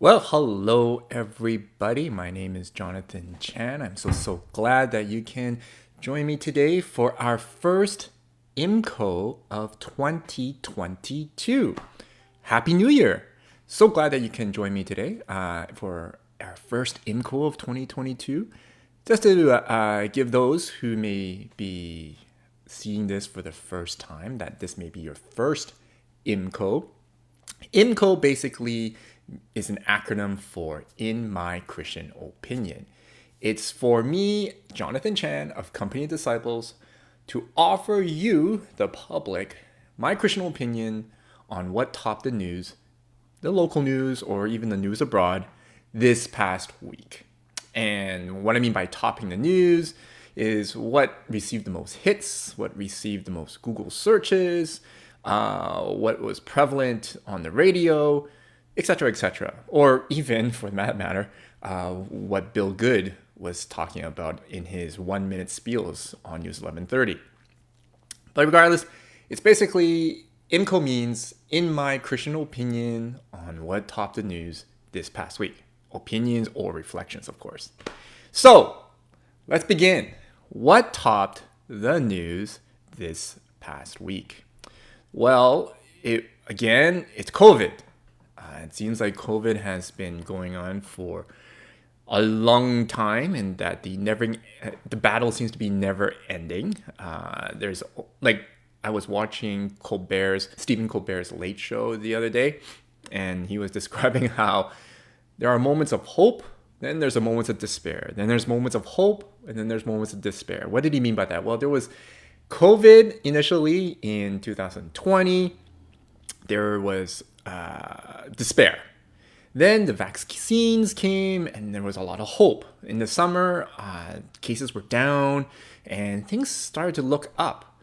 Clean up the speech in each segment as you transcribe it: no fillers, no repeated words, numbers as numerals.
Well, hello everybody. My name is Jonathan Chan. I'm so glad that you can join me today for our first IMCO of 2022. Happy New Year! So glad that you can join me today for our first IMCO of 2022. Just to give those who may be seeing this for the first time that this may be your first IMCO. IMCO basically is an acronym for In My Christian Opinion. It's for me, Jonathan Chan of Company Disciples, to offer you, the public, my Christian opinion on what topped the news, the local news, or even the news abroad this past week. And what I mean by topping the news is what received the most hits, what received the most Google searches, what was prevalent on the radio, etc., or even, for that matter, what Bill Good was talking about in his 1-minute spiels on News 1130. But regardless, it's basically IMCO means in my Christian opinion on what topped the news this past week. Opinions or reflections, of course. So let's begin. What topped the news this past week? Well, it's COVID. It seems like COVID has been going on for a long time, and that the battle seems to be never ending. There's I was watching Stephen Colbert's Late Show the other day, and he was describing how there are moments of hope, then there's moments of despair, then there's moments of hope, and then there's moments of despair. What did he mean by that? Well, there was COVID initially in 2020. There was despair. Then the vaccines came, and there was a lot of hope. In the summer, cases were down, and things started to look up.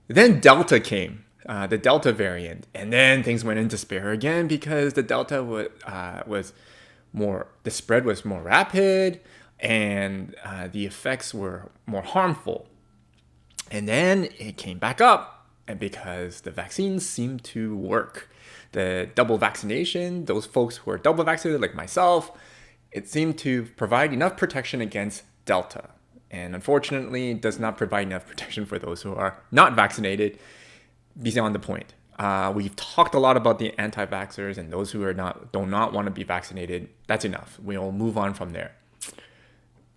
Then Delta came, the Delta variant, and then things went into despair again because the Delta the spread was more rapid, and the effects were more harmful. And then it came back up, and because the vaccines seemed to work. The double vaccination, those folks who are double vaccinated like myself, it seemed to provide enough protection against Delta. And unfortunately, it does not provide enough protection for those who are not vaccinated, beyond the point. We've talked a lot about the anti-vaxxers and those who do not want to be vaccinated. That's enough. We'll move on from there.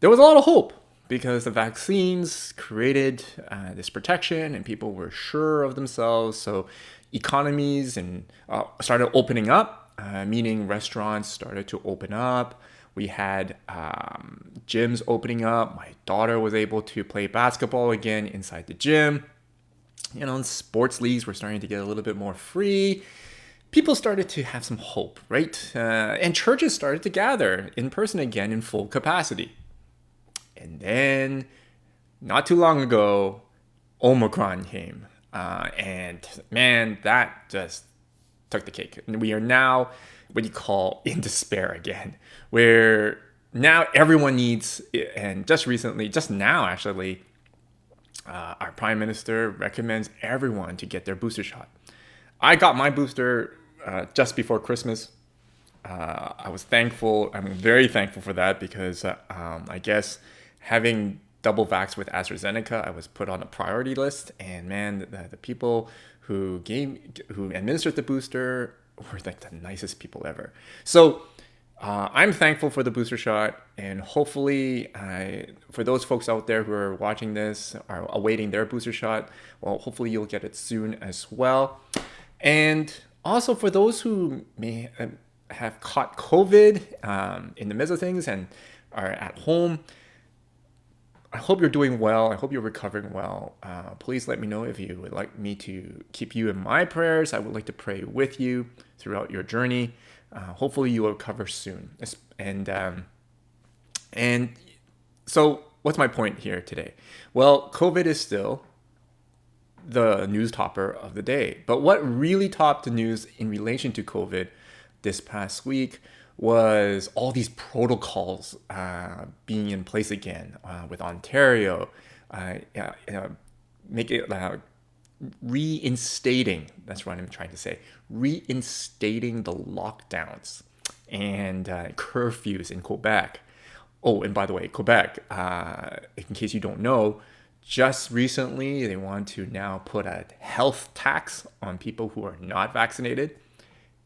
There was a lot of hope because the vaccines created this protection and people were sure of themselves. So economies and started opening up, meaning restaurants started to open up. We had gyms opening up. My daughter was able to play basketball again inside the gym. Sports leagues were starting to get a little bit more free. People started to have some hope, right? And churches started to gather in person again in full capacity. And then, not too long ago, Omicron came. And man, that just took the cake. And we are now what you call in despair again, where now everyone needs, and just now actually, our prime minister recommends everyone to get their booster shot. I got my booster just before Christmas. I was thankful. I'm very thankful for that because I guess having double vax with AstraZeneca, I was put on a priority list, and man, the people who administered the booster were like the nicest people ever. So I'm thankful for the booster shot, and hopefully, for those folks out there who are watching this, are awaiting their booster shot, well, hopefully you'll get it soon as well. And also for those who may have caught COVID in the midst of things and are at home, I hope you're doing well. I hope you're recovering well. Please let me know if you would like me to keep you in my prayers. I would like to pray with you throughout your journey. Hopefully you will recover soon. And so what's my point here today? Well, COVID is still the news topper of the day. But what really topped the news in relation to COVID this past week was all these protocols being in place again with Ontario, reinstating, that's what I'm trying to say, reinstating the lockdowns. and curfews in Quebec. Oh, and by the way, Quebec, in case you don't know, just recently they want to now put a health tax on people who are not vaccinated.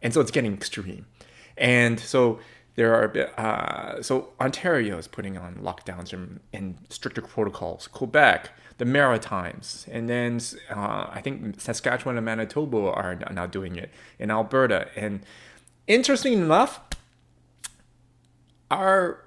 And so it's getting extreme. And so there are, so Ontario is putting on lockdowns and stricter protocols. Quebec, the Maritimes, and then I think Saskatchewan and Manitoba are now doing it, in Alberta. And interesting enough, our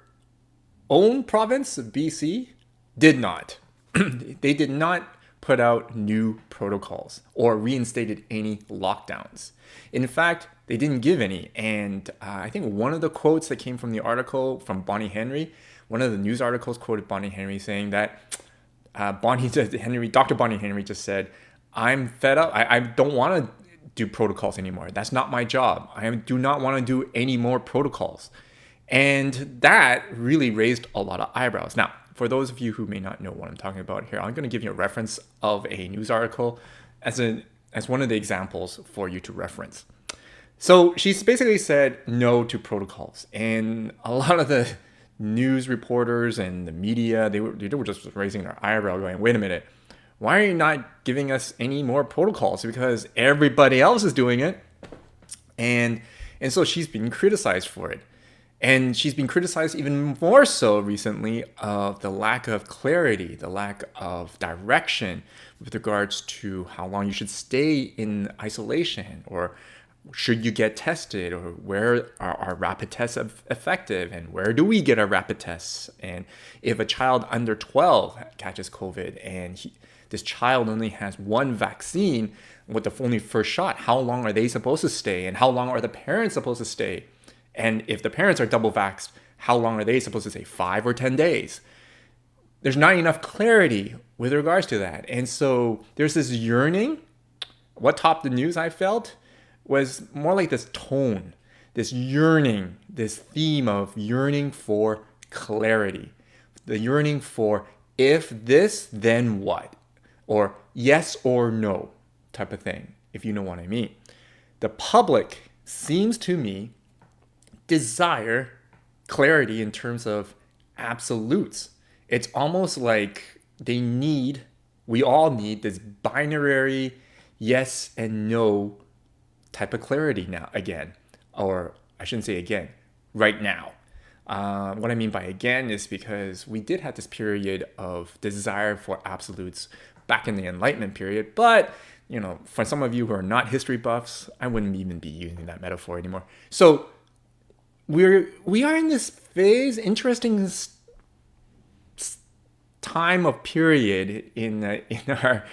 own province of BC did not. They did not put out new protocols or reinstated any lockdowns. In fact, they didn't give any. And I think one of the quotes that came from the article from Bonnie Henry, one of the news articles quoted Bonnie Henry saying that Dr. Bonnie Henry just said, I'm fed up. I don't want to do protocols anymore. That's not my job. I do not want to do any more protocols. And that really raised a lot of eyebrows. Now, for those of you who may not know what I'm talking about here, I'm going to give you a reference of a news article as one of the examples for you to reference. So she's basically said no to protocols. And a lot of the news reporters and the media, they were just raising their eyebrow going, wait a minute, why are you not giving us any more protocols? Because everybody else is doing it. And so she's being criticized for it. And she's been criticized even more so recently of the lack of clarity, the lack of direction with regards to how long you should stay in isolation, or should you get tested, or where are our rapid tests effective, and where do we get our rapid tests? And if a child under 12 catches COVID and this child only has one vaccine with the only first shot, how long are they supposed to stay? And how long are the parents supposed to stay? And if the parents are double vaxxed, how long are they supposed to stay? 5 or 10 days? There's not enough clarity with regards to that. And so there's this yearning. What topped the news, I felt, was more like this tone, this yearning, this theme of yearning for clarity. The yearning for if this, then what? Or yes or no type of thing, if you know what I mean. The public seems to me desire clarity in terms of absolutes. It's almost like we all need this binary yes and no type of clarity now again. Or I shouldn't say again, right now. What I mean by again is because we did have this period of desire for absolutes back in the Enlightenment period, but for some of you who are not history buffs, I wouldn't even be using that metaphor anymore. So we are in this interesting time of period in our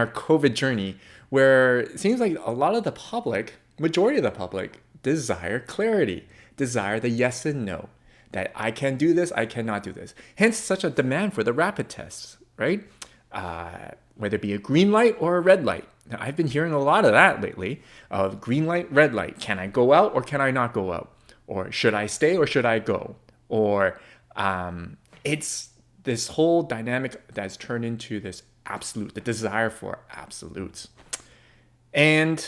COVID journey, where it seems like a lot of the public, majority of the public, desire clarity, desire the yes and no, that I can do this, I cannot do this. Hence, such a demand for the rapid tests, right? Whether it be a green light or a red light. Now, I've been hearing a lot of that lately, of green light, red light. Can I go out or can I not go out? Or should I stay or should I go? Or it's this whole dynamic that's turned into this absolute, the desire for absolutes. And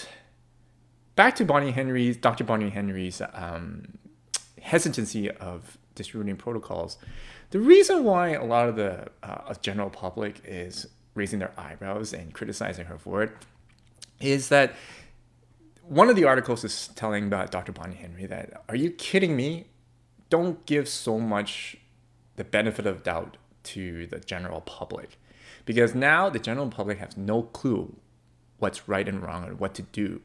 back to Dr. Bonnie Henry's hesitancy of distributing protocols. The reason why a lot of the general public is raising their eyebrows and criticizing her for it is that one of the articles is telling about Dr. Bonnie Henry that, are you kidding me? Don't give so much the benefit of doubt to the general public. Because now the general public has no clue what's right and wrong and what to do.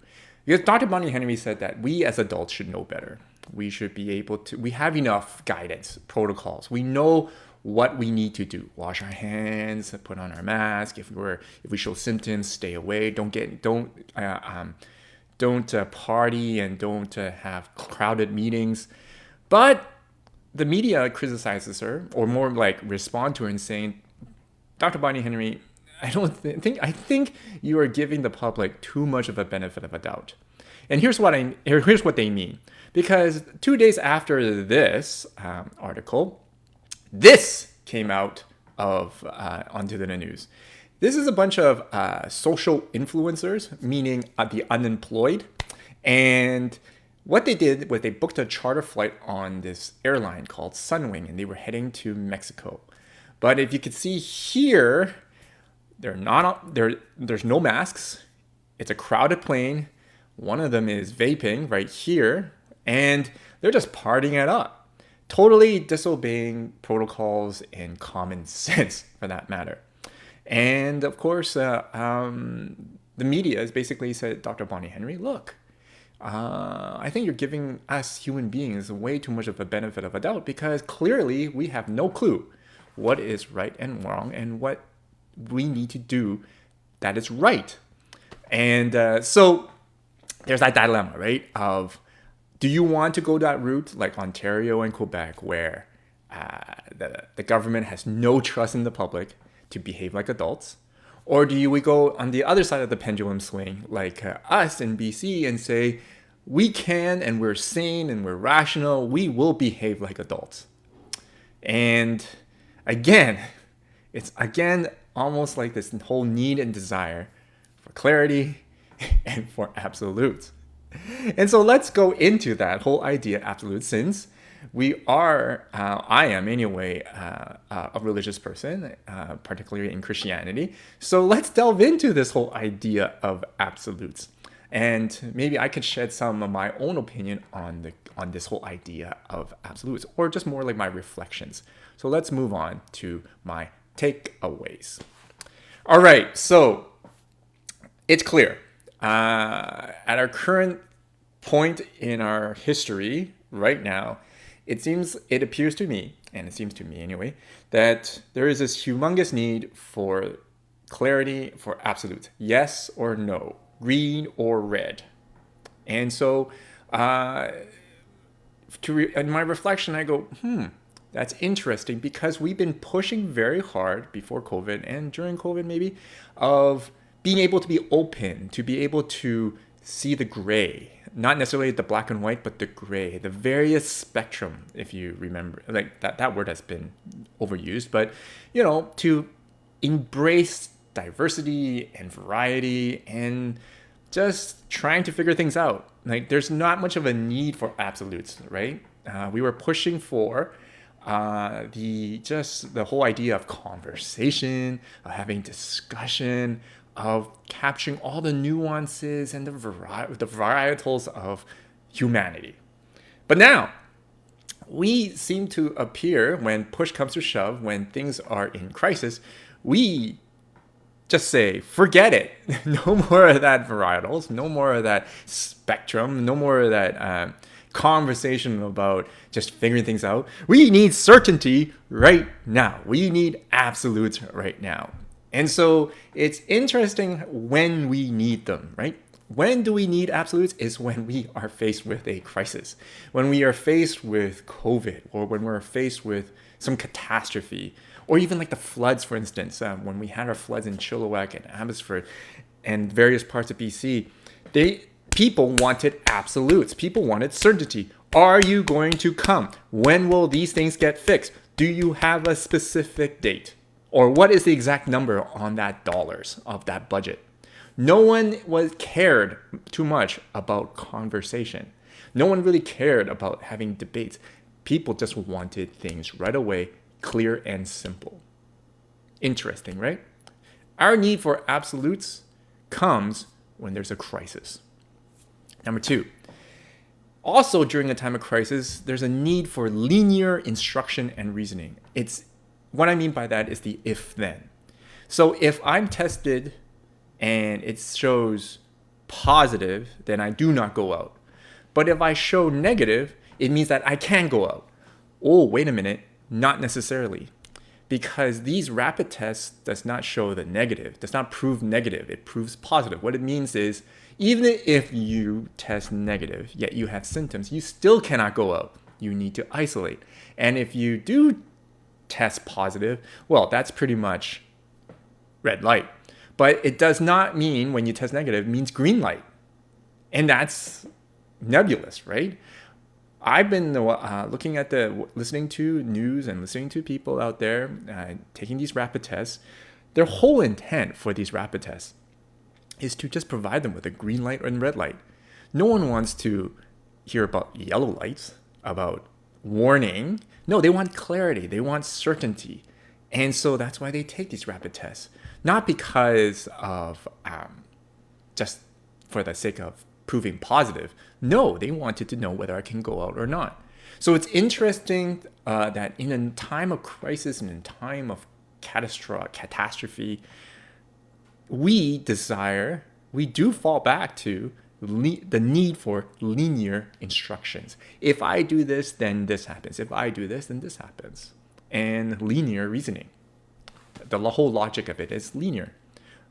Because Dr. Bonnie Henry said that we as adults should know better. We should be able to, we have enough guidance, protocols. We know what we need to do. Wash our hands, put on our mask. If we show symptoms, stay away. Don't party and don't have crowded meetings. But the media criticizes her, or more like respond to her and saying, Dr. Bonnie Henry, I think you are giving the public too much of a benefit of a doubt. And here's what they mean. Because 2 days after this article, this came out onto the news. This is a bunch of social influencers, meaning the unemployed, and What they did was they booked a charter flight on this airline called Sunwing, and they were heading to Mexico. But if you could see here, there's no masks. It's a crowded plane. One of them is vaping right here, and they're just partying it up, totally disobeying protocols and common sense for that matter. And of course, the media has basically said, Dr. Bonnie Henry, look, I think you're giving us human beings way too much of a benefit of a doubt, because clearly we have no clue what is right and wrong and what we need to do that is right. And so there's that dilemma, right? Of, do you want to go that route like Ontario and Quebec, where the government has no trust in the public to behave like adults? Or do we go on the other side of the pendulum swing, like us in BC, and say, we can, and we're sane, and we're rational, we will behave like adults? And again, it's almost like this whole need and desire for clarity and for absolutes. And so let's go into that whole idea of absolutes, since we are, I am anyway, a religious person, particularly in Christianity. So let's delve into this whole idea of absolutes. And maybe I could shed some of my own opinion on this whole idea of absolutes, or just more like my reflections. So let's move on to my takeaways. All right, so it's clear. At our current point in our history right now, it appears to me, and it seems to me anyway, that there is this humongous need for clarity, for absolutes. Yes or no, green or red. And so in my reflection, I go, that's interesting, because we've been pushing very hard before COVID and during COVID maybe, of being able to be open, to be able to see the gray, not necessarily the black and white, but the gray, the various spectrum, if you remember, like that word has been overused, but to embrace diversity and variety and just trying to figure things out. Like, there's not much of a need for absolutes, right? We were pushing for the whole idea of conversation, of having discussion, of capturing all the nuances and the varietals of humanity. But now, we seem to appear, when push comes to shove, when things are in crisis, we just say, forget it. No more of that varietals, no more of that spectrum, no more of that conversation about just figuring things out. We need certainty right now. We need absolutes right now. And so it's interesting when we need them, right? When do we need absolutes? Is when we are faced with a crisis, when we are faced with COVID, or when we're faced with some catastrophe, or even like the floods, for instance. When we had our floods in Chilliwack and Abbotsford and various parts of BC, people wanted absolutes. People wanted certainty. Are you going to come? When will these things get fixed? Do you have a specific date? Or what is the exact number on that dollars of that budget? No one cared too much about conversation. No one really cared about having debates. People just wanted things right away, clear and simple. Interesting, right? Our need for absolutes comes when there's a crisis. Number two, also during a time of crisis, there's a need for linear instruction and reasoning. What I mean by that is the if-then. So if I'm tested and it shows positive, then I do not go out. But if I show negative, it means that I can go out. Oh, wait a minute, not necessarily. Because these rapid tests does not show the negative, does not prove negative, it proves positive. What it means is, even if you test negative, yet you have symptoms, you still cannot go out. You need to isolate. And if you do test positive, well, that's pretty much red light. But it does not mean, when you test negative, it means green light. And that's nebulous, right? I've been listening to news and listening to people out there taking these rapid tests. Their whole intent for these rapid tests is to just provide them with a green light and red light. No one wants to hear about yellow lights, about warning. No, they want clarity. They want certainty. And so that's why they take these rapid tests. Not because of just for the sake of proving positive. No, they wanted to know whether I can go out or not. So it's interesting that in a time of crisis and in time of catastrophe, we do fall back to the need for linear instructions. If I do this, then this happens. If I do this, then this happens. And linear reasoning. The whole logic of it is linear.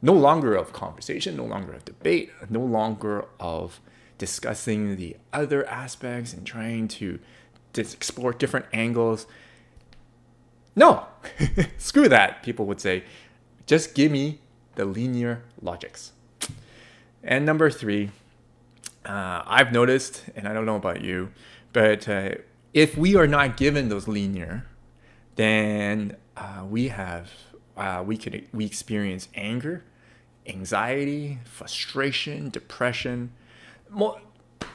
No longer of conversation, no longer of debate, no longer of discussing the other aspects and trying to explore different angles. No, screw that, people would say. Just give me the linear logics. And number 3, I've noticed, and I don't know about you, but if we are not given those linear, then we experience anger, anxiety, frustration, depression.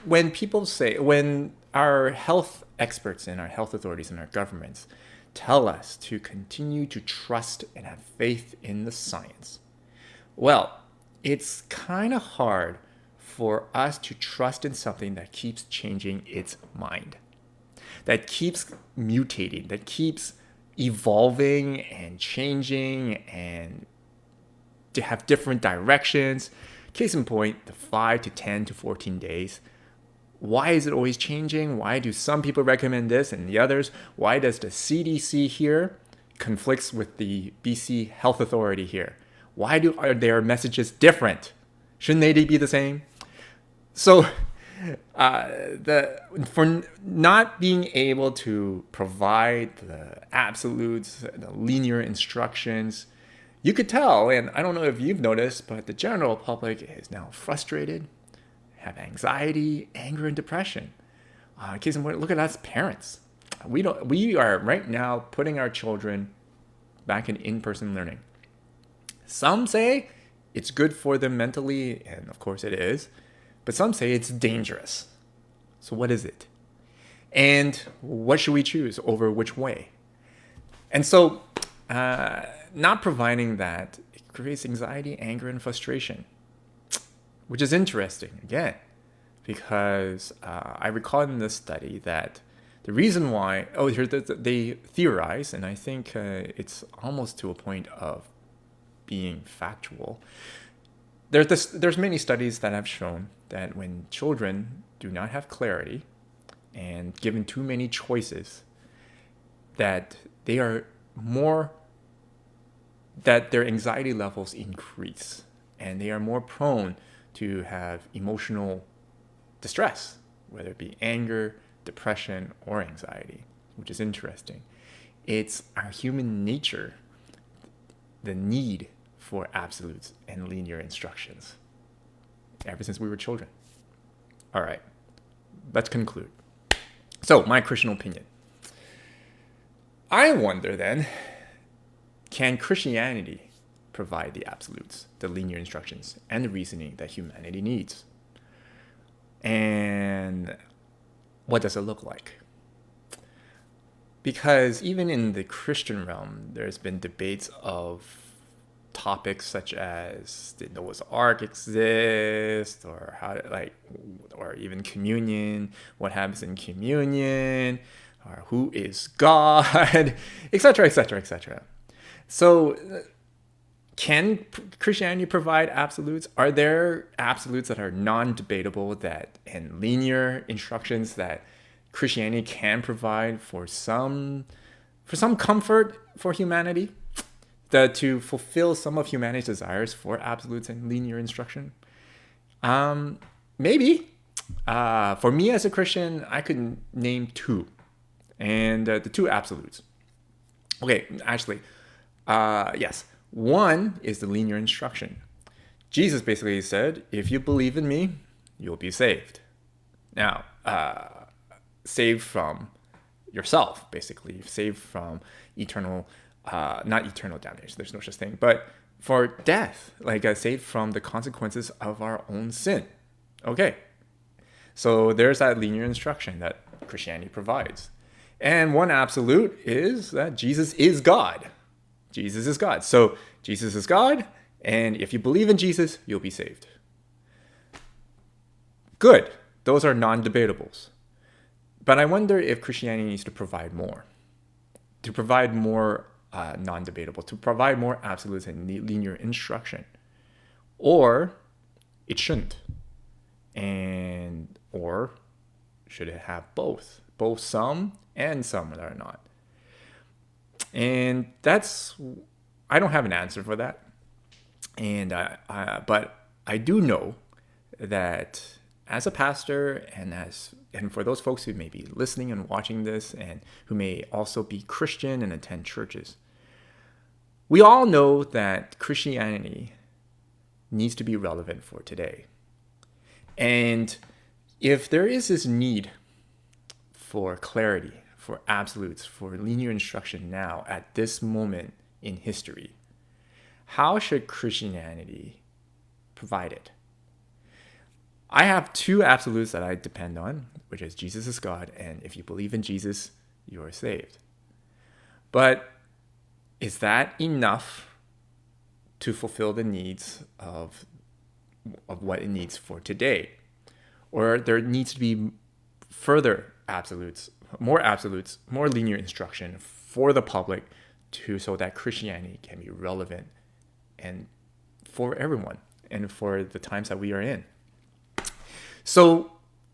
When our health experts and our health authorities and our governments tell us to continue to trust and have faith in the science, well, it's kind of hard for us to trust in something that keeps changing its mind, that keeps mutating, that keeps evolving and changing and to have different directions. Case in point, the 5 to 10 to 14 days. Why is it always changing? Why do some people recommend this and the others? Why does the CDC here conflicts with the BC Health Authority here? Why are their messages different? Shouldn't they be the same? So for not being able to provide the absolutes, the linear instructions, you could tell, and I don't know if you've noticed, but the general public is now frustrated, have anxiety, anger, and depression. Case in point, look at us parents. We are right now putting our children back in-person learning. Some say it's good for them mentally, and of course it is, but some say it's dangerous. So what is it? And what should we choose over which way? And so not providing that, it creates anxiety, anger, and frustration, which is interesting, again, because I recall in this study that the reason why, they theorize, and I think it's almost to a point of being factual. There's many studies that have shown that when children do not have clarity and given too many choices, that their anxiety levels increase and they are more prone to have emotional distress, whether it be anger, depression, or anxiety, which is interesting. It's our human nature, the need for absolutes and linear instructions, ever since we were children. All right, let's conclude. So, my Christian opinion. I wonder then, can Christianity provide the absolutes, the linear instructions, and the reasoning that humanity needs? And what does it look like? Because even in the Christian realm, there's been debates of topics such as, did Noah's Ark exist, or or even communion, what happens in communion, or who is God, etc., etc., etc. So, can Christianity provide absolutes? Are there absolutes that are non-debatable and linear instructions that Christianity can provide for some comfort for humanity? To fulfill some of humanity's desires for absolutes and linear instruction? Maybe. For me as a Christian, I could name 2. And the 2 absolutes. Okay, actually, yes. One is the linear instruction. Jesus basically said, if you believe in me, you'll be saved. Now, saved from yourself, basically. Saved from not eternal damnation, there's no such thing, but for death, saved from the consequences of our own sin. Okay. So there's that linear instruction that Christianity provides. And one absolute is that Jesus is God. Jesus is God. So Jesus is God, and if you believe in Jesus, you'll be saved. Good. Those are non-debatables. But I wonder if Christianity needs to provide more. To provide more non-debatable, to provide more absolutes and linear instruction. Or it shouldn't. Or should it have both? Both some and some that are not. And I don't have an answer for that. But I do know that as a pastor and for those folks who may be listening and watching this and who may also be Christian and attend churches, we all know that Christianity needs to be relevant for today. And if there is this need for clarity, for absolutes, for linear instruction now at this moment in history, how should Christianity provide it? I have two absolutes that I depend on, which is Jesus is God, and if you believe in Jesus, you are saved. But is that enough to fulfill the needs of what it needs for today? Or there needs to be further absolutes, more linear instruction for the public so that Christianity can be relevant and for everyone and for the times that we are in. So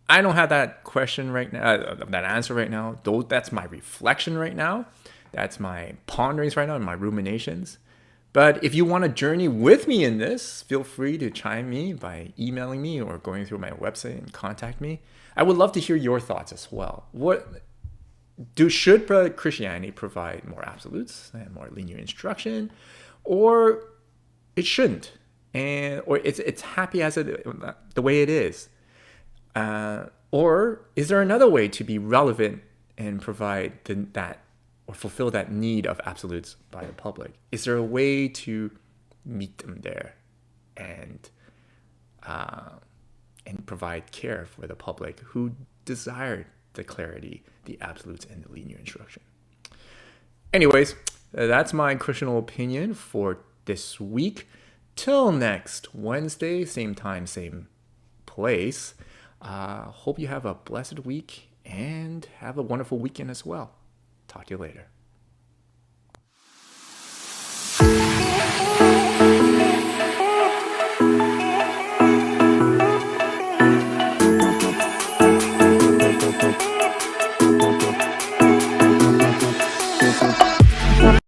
I don't have that question right now, that answer right now. Though that's my reflection right now. That's my ponderings right now and my ruminations. But if you want to journey with me in this, feel free to chime me by emailing me or going through my website and contact me. I would love to hear your thoughts as well. Should Christianity provide more absolutes and more linear instruction, or it shouldn't, or it's happy as the way it is? Or is there another way to be relevant and provide that or fulfill that need of absolutes by the public? Is there a way to meet them there and provide care for the public who desire the clarity, the absolutes, and the linear instruction? Anyways, that's my Christian opinion for this week. Till next Wednesday, same time, same place. Hope you have a blessed week and have a wonderful weekend as well. Talk to you later.